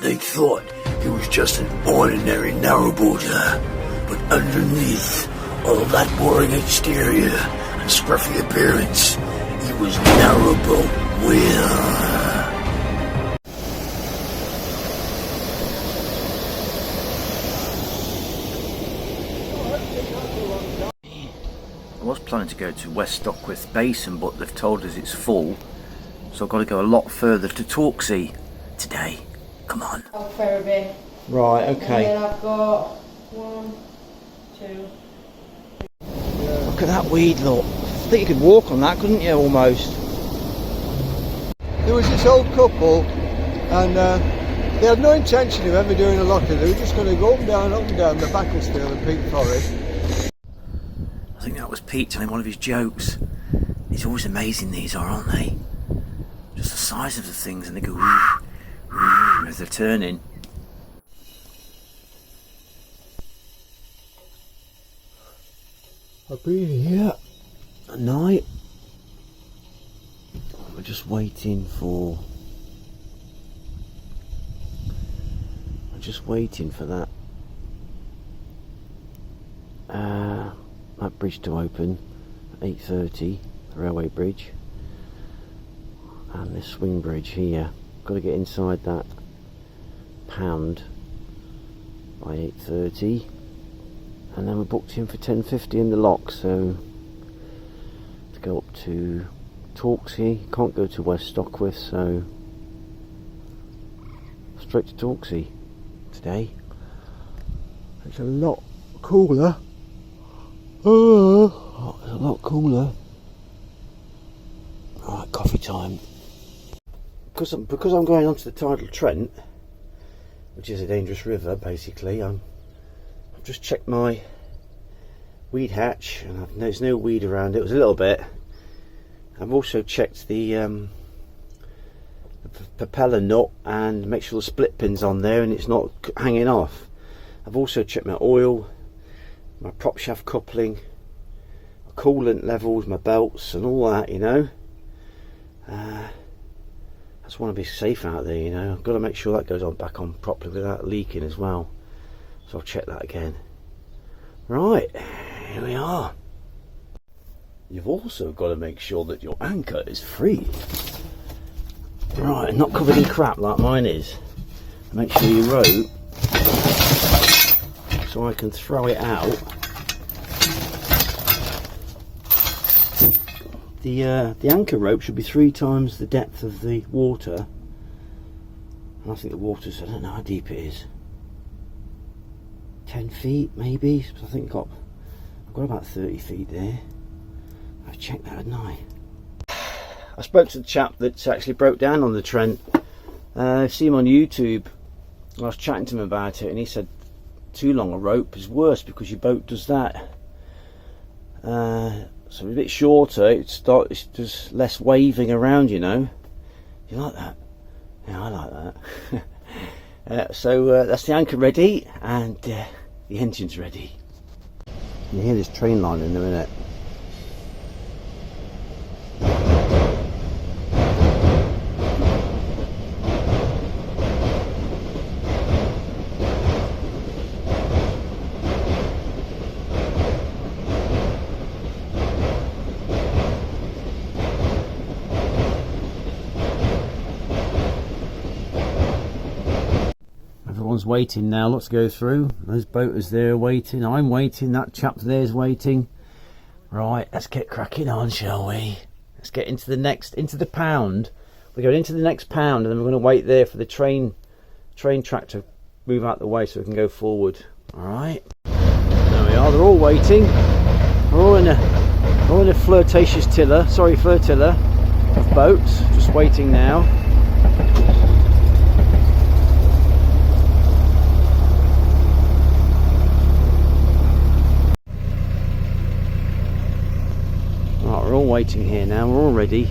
They thought he was just an ordinary narrowboater, but underneath all of that boring exterior and scruffy appearance, he was Narrowboat Will. I was planning to go to West Stockwith Basin, but they've told us it's full, so I've got to go a lot further to Torksey today. Come on. Ferriby. Right, okay. And then I've got 1, 2. Look at that weed, look. I think you could walk on that, couldn't you, almost? There was this old couple, and they had no intention of ever doing a lot of it. They were just going to go up and down the Bacclesfield and Peak Forest. I think that was Pete telling one of his jokes. It's always amazing, these are, aren't they? Just the size of the things, and they go whoosh, whoosh, as they're turning. I've been here at night. We're just waiting for... I'm just waiting for that bridge to open at 8:30, the railway bridge, and this swing bridge here. Got to get inside that pound by 8:30, and then we're booked in for 10:50 in the lock, so to go up to Torksey. Can't go to West Stockwith, so straight to Torksey today. It's a lot cooler. Oh, it's a lot cooler. Right, coffee time. Because I'm going onto the Tidal Trent, which is a dangerous river basically, I've just checked my weed hatch, and there's no weed around it. It was a little bit. I've also checked the propeller nut and make sure the split pin's on there and it's not hanging off. I've also checked my oil, my prop shaft coupling, my coolant levels, my belts and all that, you know. I just want to be safe out there, you know. I've got to make sure that goes on back on properly without leaking as well. So I'll check that again. Right, here we are. You've also got to make sure that your anchor is free. Right, and not covered in crap like mine is. Make sure your rope, so I can throw it out. The anchor rope should be 3 times the depth of the water. And I think the water's, I don't know how deep it is. 10 feet maybe. So I think I've got about 30 feet there. I've checked that, hadn't I? I spoke to the chap that actually broke down on the Trent. I see him on YouTube. I was chatting to him about it, and he said too long a rope is worse because your boat does that. So a bit shorter, it's just less waving around, you know. You like that? Yeah, I like that. So that's the anchor ready, and the engine's ready. You hear this train line in a minute. Everyone's waiting now. Let's go through. Those boaters there waiting. I'm waiting. That chap there's waiting. Right, let's get cracking on, shall we? Let's get into the pound. We're going into the next pound, and then we're going to wait there for the train track to move out the way so we can go forward. All right. There we are. They're all waiting. We're all in a flirtatious flotilla of boats, just waiting now. We're all waiting here now, we're all ready,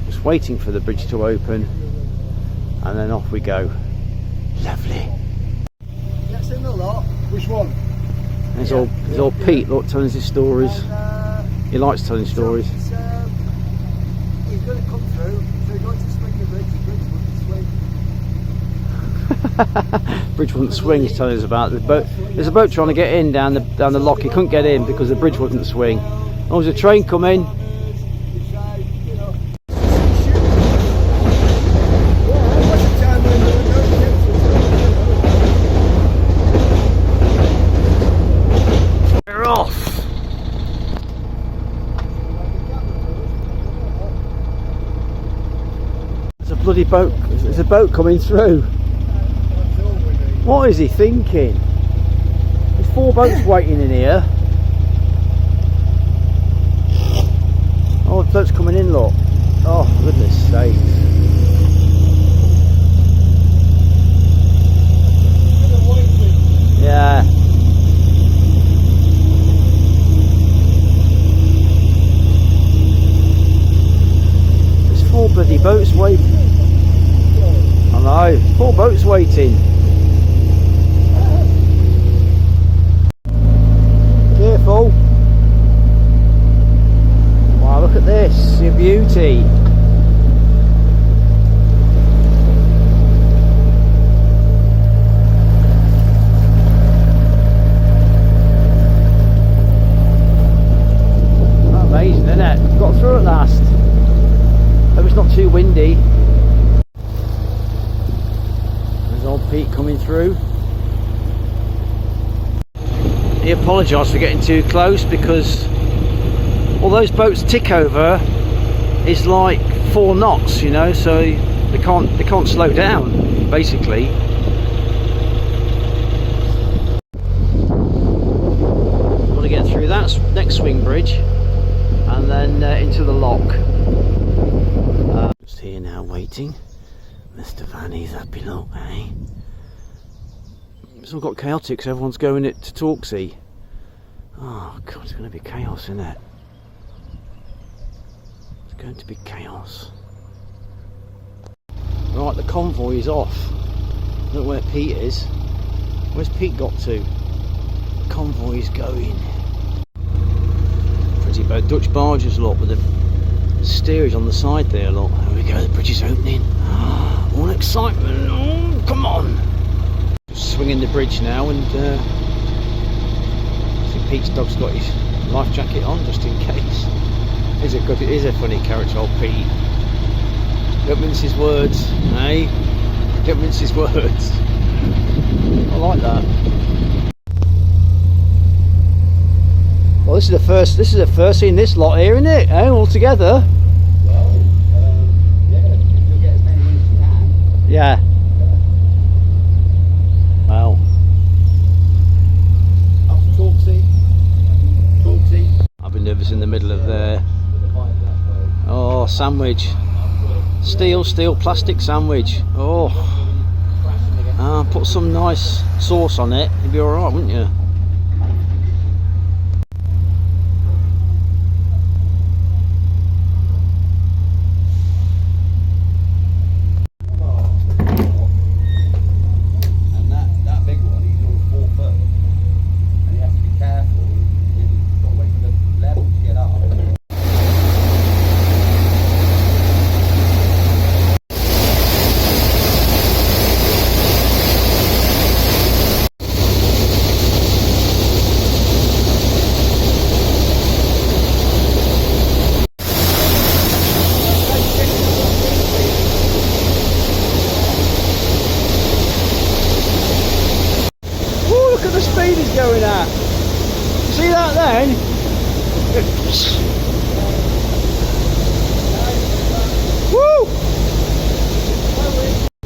just waiting for the bridge to open, and then off we go. Lovely. That's in the lot. Which one? There's old Pete, look, telling us his stories. He likes telling stories. He's going to come through, so he's going to swing the bridge wouldn't swing. Bridge wouldn't swing. He's telling us about the boat. There's a boat trying to get in down the lock. He couldn't get in because the bridge wouldn't swing. Oh, there's a train coming. We're off. There's a bloody boat. There's a boat coming through. What is he thinking? There's 4 boats waiting in here. Oh, the boat's coming in, look. Oh, for goodness sake. Yeah. There's 4 bloody boats waiting. I know, 4 boats waiting. Careful. Wow, look at this, your beauty. Amazing, isn't it? Got through at last. Hope it's not too windy. There's old Pete coming through. He apologised for getting too close because all those boats tick over is like 4 knots, you know, so they can't slow down basically. Got to get through that next swing bridge and then into the lock. Just here now waiting. Mr. Vanny's happy look, eh? It's all got chaotic because everyone's going it to Torksey. Oh god, it's going to be chaos, isn't it? It's going to be chaos. Right, the convoy is off. I don't know where Pete is. Where's Pete got to? The convoy is going. Pretty boat, Dutch barges, look, with the steerage on the side there, look. There we go, the bridge is opening. All excitement. Oh, come on. Swinging the bridge now, and see Pete's dog's got his life jacket on just in case. It is a funny character, old Pete. Don't mince his words, eh? Don't mince his words. I like that. Well, this is the first seeing this lot here, isn't it? Eh? All together. Well, yeah, you'll get as many in as you can. Yeah. Wow. Up to Torksey. I've been nervous in the middle of there. Oh, sandwich. Steel, plastic sandwich. Oh. Put some nice sauce on it. You'd be alright, wouldn't you? Going at. See that then? Woo!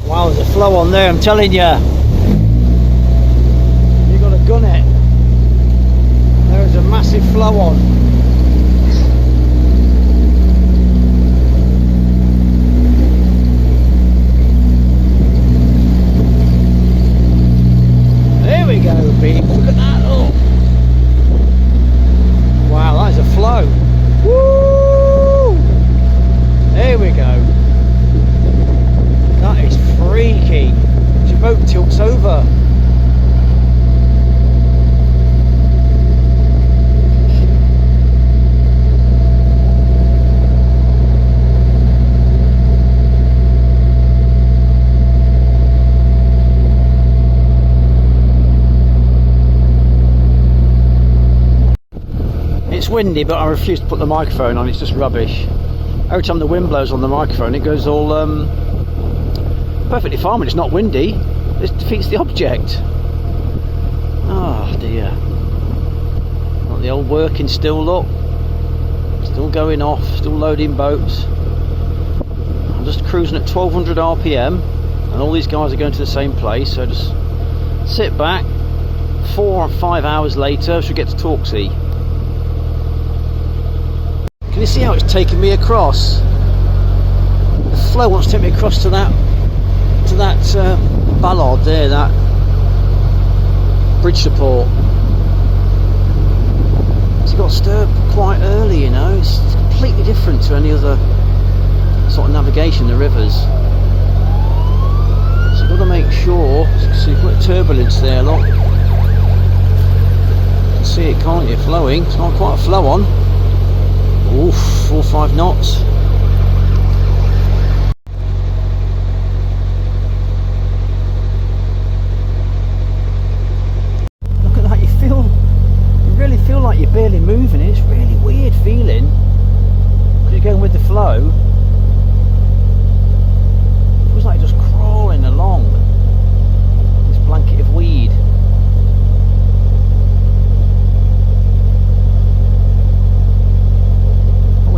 Wow, there's a flow on there, I'm telling you. You got to gun it. There is a massive flow on. There we go, Pete. Look at that. Oh. Wow, that is a flow. Woo! There we go. That is freaky. Your boat tilts over. it's windy, but I refuse to put the microphone on. It's just rubbish. Every time the wind blows on the microphone, it goes all perfectly fine when it's not windy. This defeats the object. Oh dear. Got the old working still, look. Still going off, still loading boats. I'm just cruising at 1200 RPM, and all these guys are going to the same place, so just sit back. 4 or 5 hours later, I should get to Torksey. Can you see how it's taking me across? The flow wants to take me across to that ballard there, that bridge support. It's got stirred quite early, you know. It's completely different to any other sort of navigation in the rivers. So you've got to make sure. So you've got turbulence there, look. You can see it, can't you? Flowing. It's not quite a flow on. Oof, 4 or 5 knots. Look at that, you really feel like you're barely moving. It's really weird feeling because you're going with the flow. It feels like you're just crawling along this blanket of weed.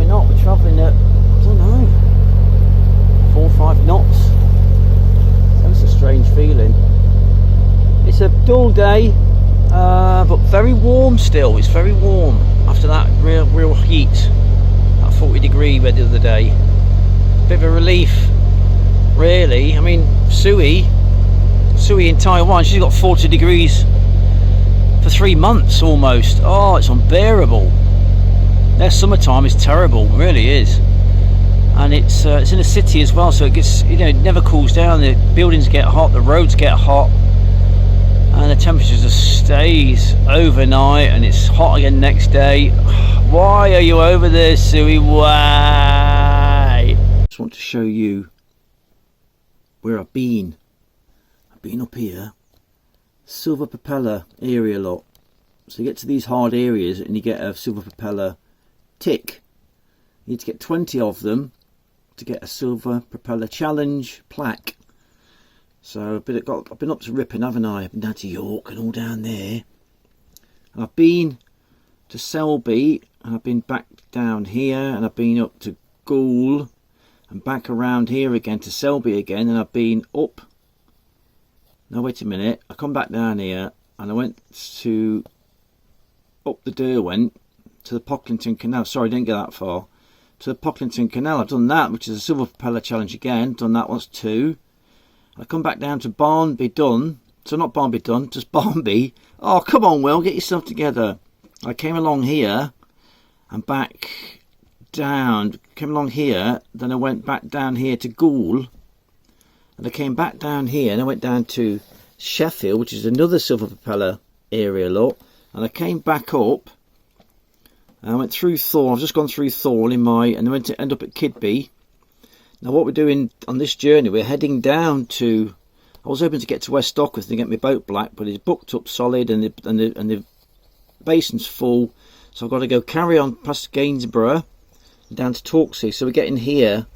We're travelling at, I don't know, 4 or 5 knots. That's a strange feeling. It's a dull day, but very warm still. It's very warm after that real heat, that 40-degree weather the other day. Bit of a relief, really. I mean, Sui in Taiwan, she's got 40 degrees for 3 months almost. Oh, it's unbearable. Their summertime is terrible, it really is, and it's in a city as well, so it gets, you know, it never cools down. The buildings get hot, the roads get hot, and the temperature just stays overnight, and it's hot again next day. Why are you over there, Sui? Why? I just want to show you where I've been. I've been up here, silver propeller area lot. So you get to these hard areas and you get a silver propeller tick. You need to get 20 of them to get a silver propeller challenge plaque. So I've been up to Ripon, haven't I? I've been down to York and all down there. And I've been to Selby, and I've been back down here, and I've been up to Goole and back around here again to Selby again, and I've been up. No, wait a minute. I come back down here and I went to up the Derwent to the Pocklington Canal. Sorry, I didn't get that far. To the Pocklington Canal. I've done that, which is a silver propeller challenge again. Done that once too. I come back down to Barnby Dun. So not Barnby Dun, just Barnby. Oh, come on, Will, get yourself together. I came along here and back down. Came along here, then I went back down here to Goole. And I came back down here and I went down to Sheffield, which is another silver propeller area lot. And I came back up. And I went through Thorn. I've just gone through Thorn and I went to end up at Keadby. Now what we're doing on this journey, we're heading down to, I was hoping to get to West Dockworth and get my boat black, but it's booked up solid and the basin's full. So I've got to go carry on past Gainsborough down to Torksey. So we're getting here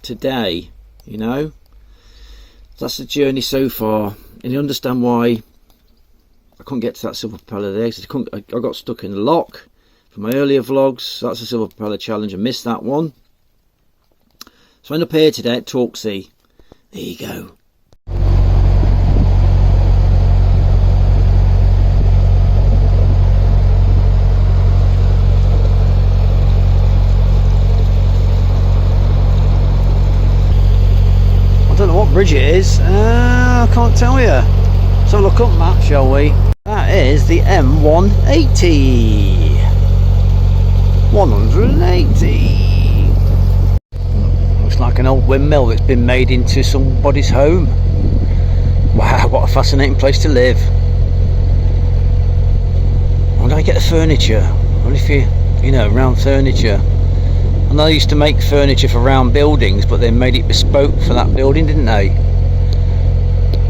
today, you know. That's the journey so far. And you understand why I couldn't get to that silver propeller there, because I got stuck in the lock from my earlier vlogs. So that's a silver propeller challenge. I missed that one. So I end up here today at Torksey. There you go. I don't know what bridge it is. I can't tell you. So look up map, shall we? That is the M180. 180. Looks like an old windmill that's been made into somebody's home. Wow, what a fascinating place to live. Where do I get the furniture? What if you know, round furniture? I know they used to make furniture for round buildings, but they made it bespoke for that building, didn't they?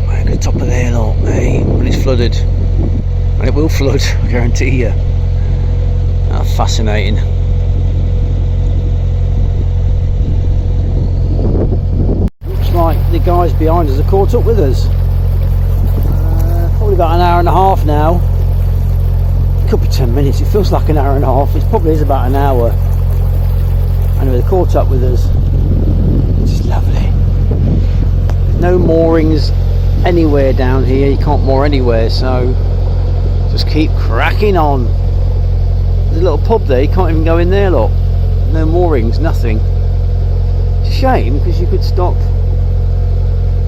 Right at the top of there, look, hey, when it's flooded. And it will flood, I guarantee you. How that fascinating? Looks like the guys behind us have caught up with us. Probably about an hour and a half now. It could be 10 minutes, it feels like an hour and a half. It probably is about an hour. Anyway, they caught up with us. Which is lovely. No moorings anywhere down here, you can't moor anywhere, so just keep cracking on. There's a little pub there, you can't even go in there, look. No moorings, nothing. It's a shame because you could stop,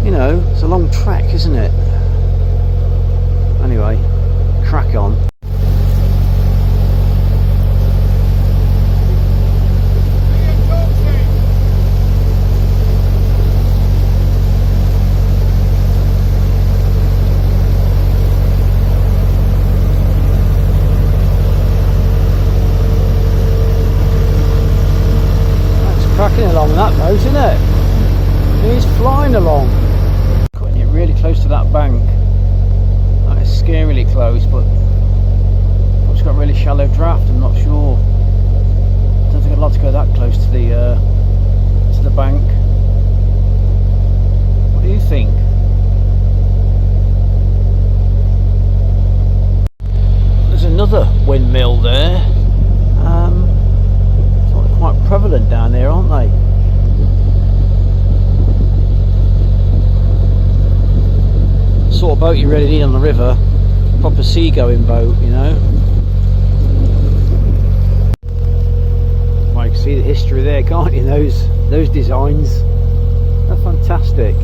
you know, it's a long trek, isn't it? Anyway, crack on. Cracking along that boat, isn't it? He's flying along. Cutting it really close to that bank. That is scarily close, but it's got a really shallow draft. I'm not sure. I don't think I'd like to go that close to the bank. What do you think? There's another windmill there. Quite prevalent down there, aren't they? The sort of boat you really need on the river, proper seagoing boat, you know. Well, you can see the history there, can't you? Those designs, they're fantastic.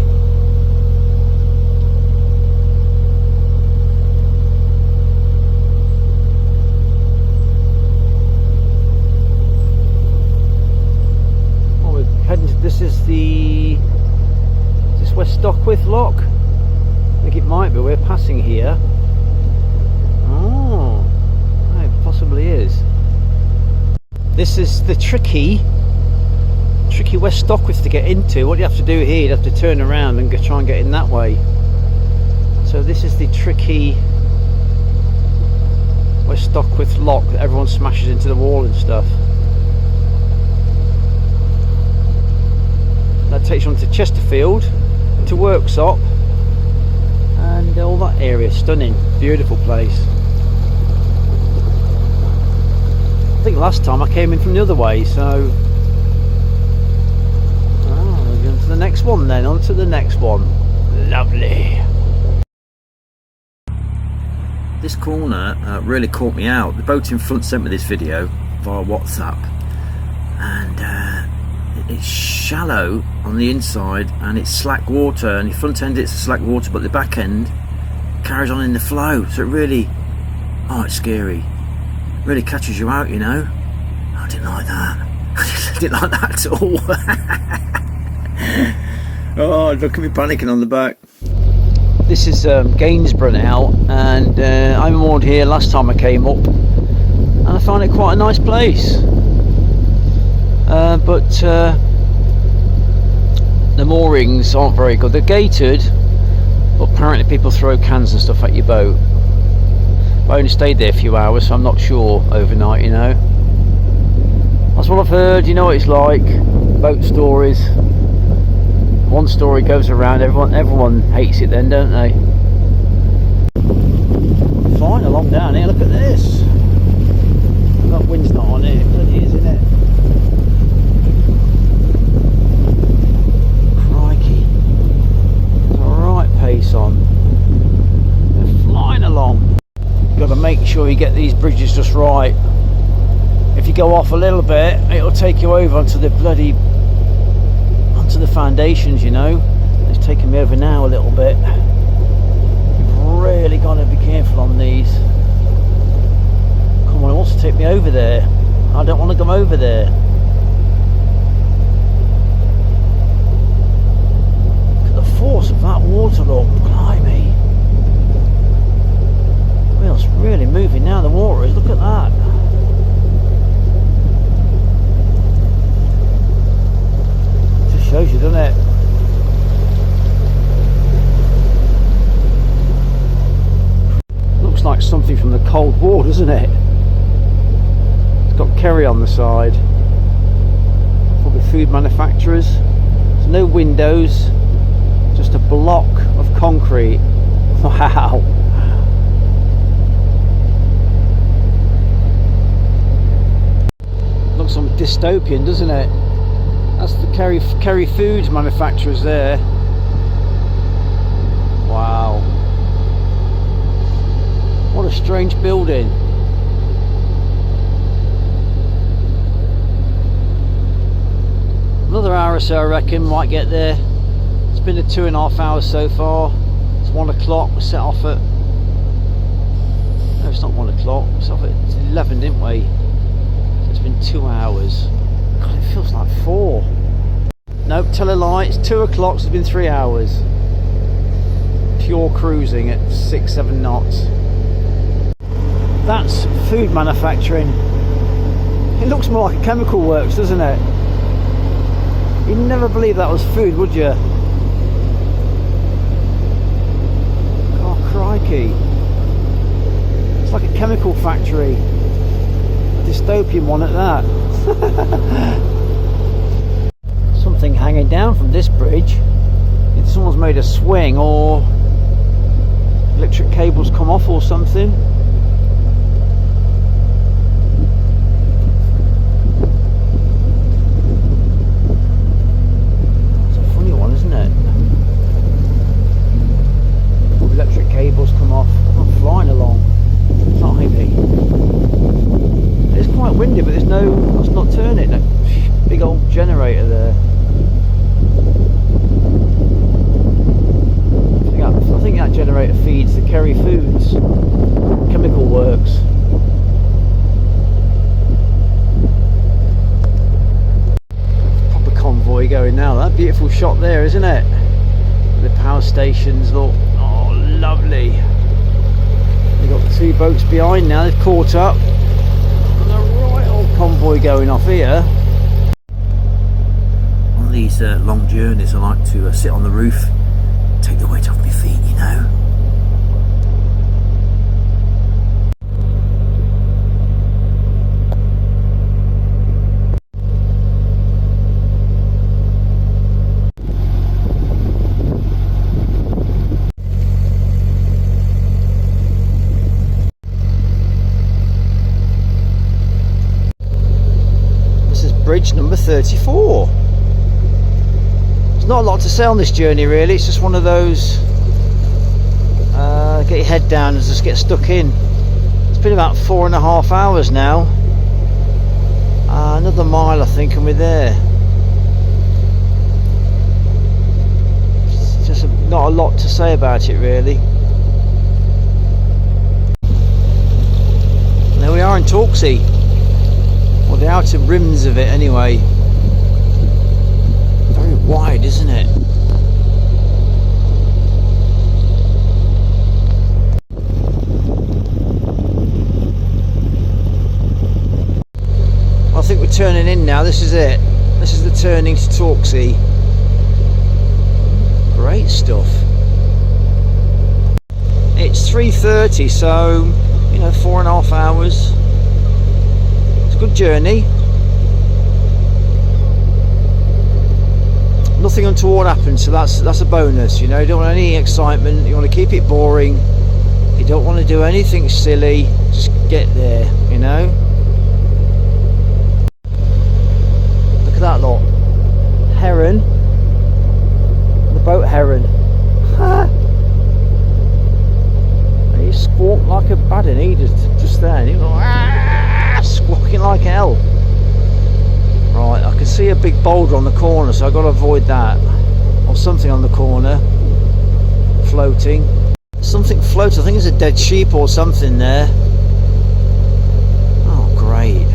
This is West Stockwith Lock? I think it might be. We're passing here. Oh, it possibly is. This is the tricky West Stockwith to get into. What you have to do here, you have to turn around and try and get in that way. So this is the tricky West Stockwith Lock that everyone smashes into the wall and stuff. That takes you on to Chesterfield, to Worksop, and all that area. Stunning, beautiful place. I think last time I came in from the other way, so we're going to the next one then. On to the next one. Lovely. This corner really caught me out. The boat in front sent me this video via WhatsApp, and it's shallow on the inside and it's slack water, and the front end it's slack water, but the back end carries on in the flow, so it really, it's scary, really catches you out, you know. I didn't like that. I didn't like that at all. Oh, look at me panicking on the back. This is Gainsborough now, and I moored here last time I came up, and I found it quite a nice place. But the moorings aren't very good. They're gated, but apparently people throw cans and stuff at your boat. I only stayed there a few hours, so I'm not sure overnight, you know. That's what I've heard. You know what it's like, boat stories. One story goes around, everyone hates it then, don't they? Flying along down here, look at this. That wind's not on it, bloody is, isn't it? Pace on. They're flying along. You've got to make sure you get these bridges just right. If you go off a little bit, it'll take you over onto the foundations, you know. It's taking me over now a little bit. You've really got to be careful on these. Come on, it wants to take me over there. I don't want to come over there. Force of that water, look, blimey. Well, it's really moving now, the water is, look at that. Just shows you, doesn't it? Looks like something from the Cold War, doesn't it? got Kerry on the side. Probably food manufacturers. There's no windows, just a block of concrete. Wow. Looks somewhat dystopian, doesn't it? That's the Kerry food manufacturers there. Wow. What a strange building. Another hour or so I reckon, might get there. It's been a 2.5 hours so far. It's 1 o'clock, we set off at... No, it's not 1 o'clock, we set off at 11, didn't we? So it's been 2 hours. God, it feels like 4. Nope, tell a lie, it's 2 o'clock, so it's been 3 hours. Pure cruising at 6-7 knots. That's food manufacturing. It looks more like a chemical works, doesn't it? You'd never believe that was food, would you? Oh, crikey. It's like a chemical factory. A dystopian one at that. Something hanging down from this bridge. If someone's made a swing, or electric cables come off or something. Cables come off. I'm flying along. Tiny. It's quite windy, but there's no. It's not turning. That big old generator there. I think that generator feeds the Kerry Foods chemical works. Proper convoy going now. That beautiful shot there, isn't it? The power stations look. Lovely. We've got the 2 boats behind now, they've caught up. And a right old convoy going off here. On these long journeys I like to sit on the roof, take the weight off my feet, you know. Bridge number 34. There's not a lot to say on this journey really, it's just one of those get your head down and just get stuck in. It's been about 4.5 hours now. Another mile I think and we're there. It's just not a lot to say about it really. And there we are in Torksey. Well, the outer rims of it anyway. Very wide, isn't it? I think we're turning in now. This is it. This is the turning to Torksey. Great stuff. It's 3:30, so you know, 4.5 hours. Good journey. Nothing untoward happened, so that's a bonus. You know, you don't want any excitement. You want to keep it boring. You don't want to do anything silly. Just get there. You know. Look at that lot. Heron. The boat heron. He squawked like a baddie. He just there. He was like, squawking like hell. Right, I can see a big boulder on the corner, so I've got to avoid that. Or something on the corner. Floating. Something floats, I think it's a dead sheep or something there. Oh, great.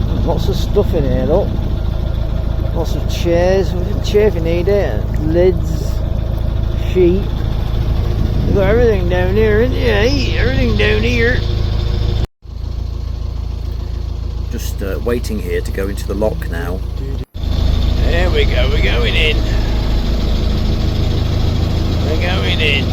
There's lots of stuff in here, look. Lots of chairs. A chair if you need it. Lids. Sheep. We've got everything down here, isn't it? Everything down here. Just waiting here to go into the lock now. There we go, we're going in. We're going in.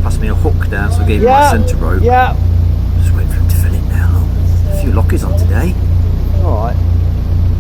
passed me a hook down, so I gave him my centre rope. Yeah. Just waiting for him to fill it now. Look. A few lockers on today. Alright.